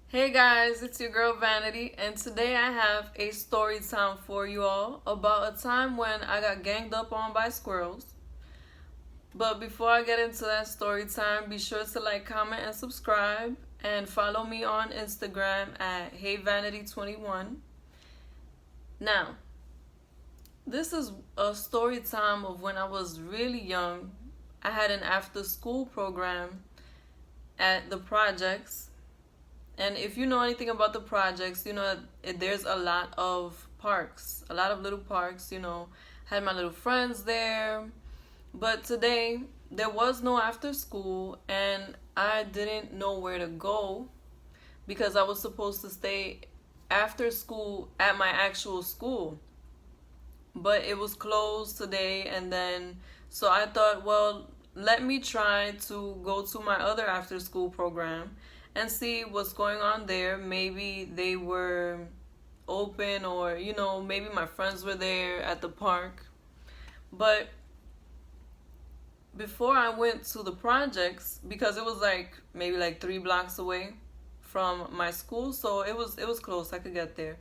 Hey guys, it's your girl Vanity, and today I have a story time for you all about a time when I got ganged up on by squirrels. But before I get into that story time, be sure to like, comment, and subscribe, and follow me on Instagram at HeyVanity21. Now, this is a story time of when I was really young. I had an after school program at the projects. And if you know anything about the projects, you know there's a lot of parks, a lot of little parks, Had my little friends there. But today, there was no after school, and I didn't know where to go because I was supposed to stay after school at my actual school. But it was closed today, and then so I thought, well, let me try to go to my other after school program and see what's going on there. Maybe they were open, or maybe my friends were there at the park. But before I went to the projects, because it was like maybe like 3 blocks away from my school, so it was close. I could get there.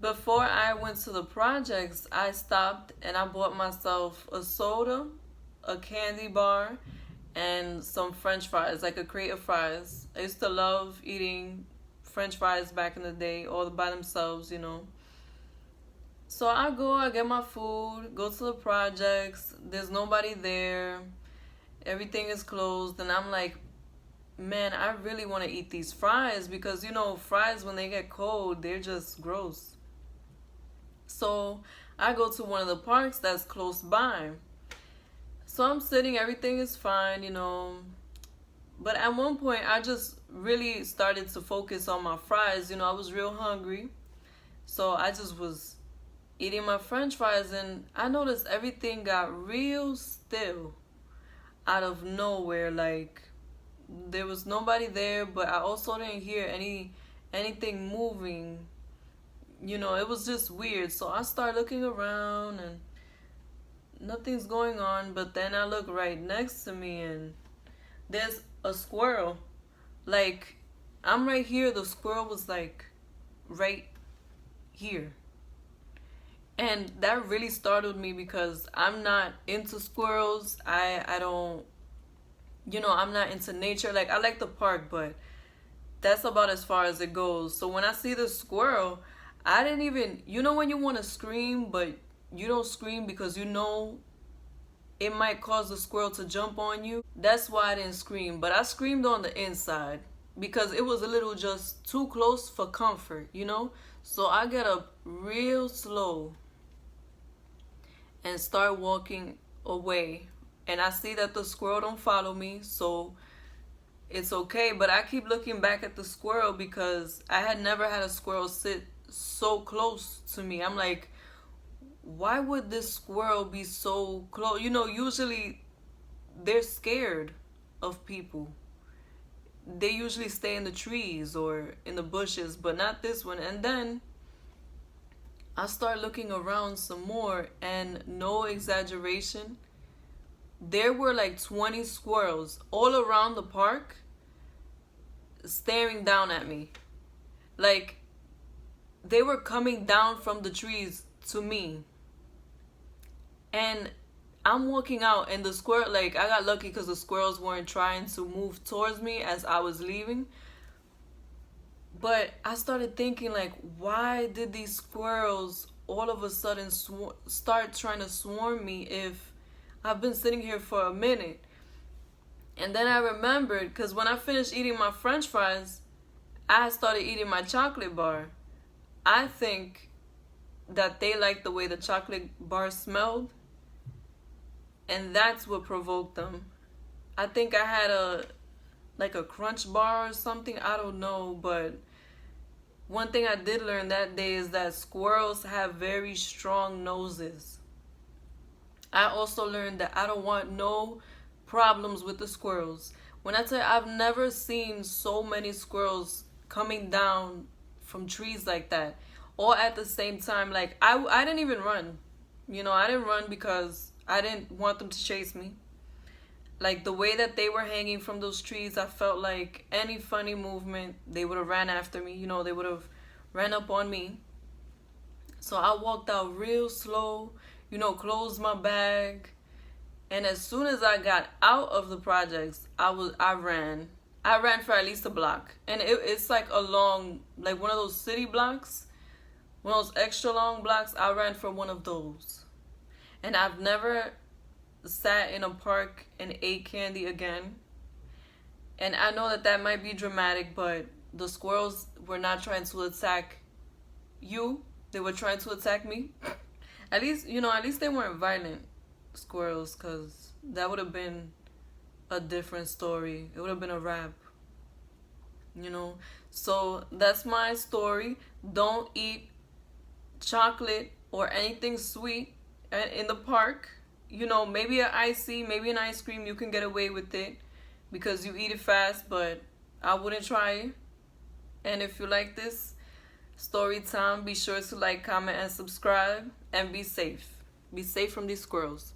Before I went to the projects, I stopped and I bought myself a soda, a candy bar, and some french fries, like a crate of fries. I used to love eating french fries back in the day, all by themselves. So I get my food, go to the projects. There's nobody there. Everything is closed. And I'm like, man, I really want to eat these fries because, fries, when they get cold, they're just gross. So I go to one of the parks that's close by. So I'm sitting, everything is fine. But at one point, I just really started to focus on my fries. I was real hungry. So I just was eating my french fries, and I noticed everything got real still out of nowhere. Like, there was nobody there, but I also didn't hear anything moving. It was just weird. So I started looking around, and nothing's going on. But then I look right next to me, and there's a squirrel. Like, I'm right here. The squirrel was like right here. And that really startled me because I'm not into squirrels. I don't, I'm not into nature. Like, I like the park, but that's about as far as it goes. So when I see the squirrel, I didn't even, when you want to scream, but you don't scream because it might cause the squirrel to jump on you. That's why I didn't scream. But I screamed on the inside because it was a little just too close for comfort. So I get up real slow and start walking away. And I see that the squirrel don't follow me, so it's okay. But I keep looking back at the squirrel because I had never had a squirrel sit so close to me. I'm like, why would this squirrel be so close? Usually they're scared of people. They usually stay in the trees or in the bushes, but not this one. And then I start looking around some more, and no exaggeration, there were like 20 squirrels all around the park staring down at me. Like, they were coming down from the trees to me. And I'm walking out, and the squirrel, like, I got lucky because the squirrels weren't trying to move towards me as I was leaving. But I started thinking, like, why did these squirrels all of a sudden start trying to swarm me if I've been sitting here for a minute? And then I remembered, because when I finished eating my french fries, I started eating my chocolate bar. I think that they liked the way the chocolate bar smelled, and that's what provoked them. I think I had a crunch bar or something, I don't know. But one thing I did learn that day is that squirrels have very strong noses. I also learned that I don't want no problems with the squirrels. When I tell you, I've never seen so many squirrels coming down from trees like that, all at the same time. Like, I didn't even run. I didn't run because I didn't want them to chase me. Like the way that they were hanging from those trees, I felt like any funny movement, they would have ran after me. You know, they would have ran up on me. So I walked out real slow, you know, closed my bag. And as soon as I got out of the projects, I ran. I ran for at least a block. And it's like a long, like one of those city blocks, one of those extra long blocks. I ran for one of those. And I've never sat in a park and ate candy again. And I know that that might be dramatic, but the squirrels were not trying to attack you. They were trying to attack me. At least, you know, at least they weren't violent squirrels, because that would have been a different story. It would have been a wrap, you know. So that's my story. Don't eat chocolate or anything sweet in the park. You know, maybe an icy, maybe an ice cream, you can get away with it because you eat it fast, but I wouldn't try it. And if you like this story time, be sure to like, comment, and subscribe, and be safe. Be safe from these squirrels.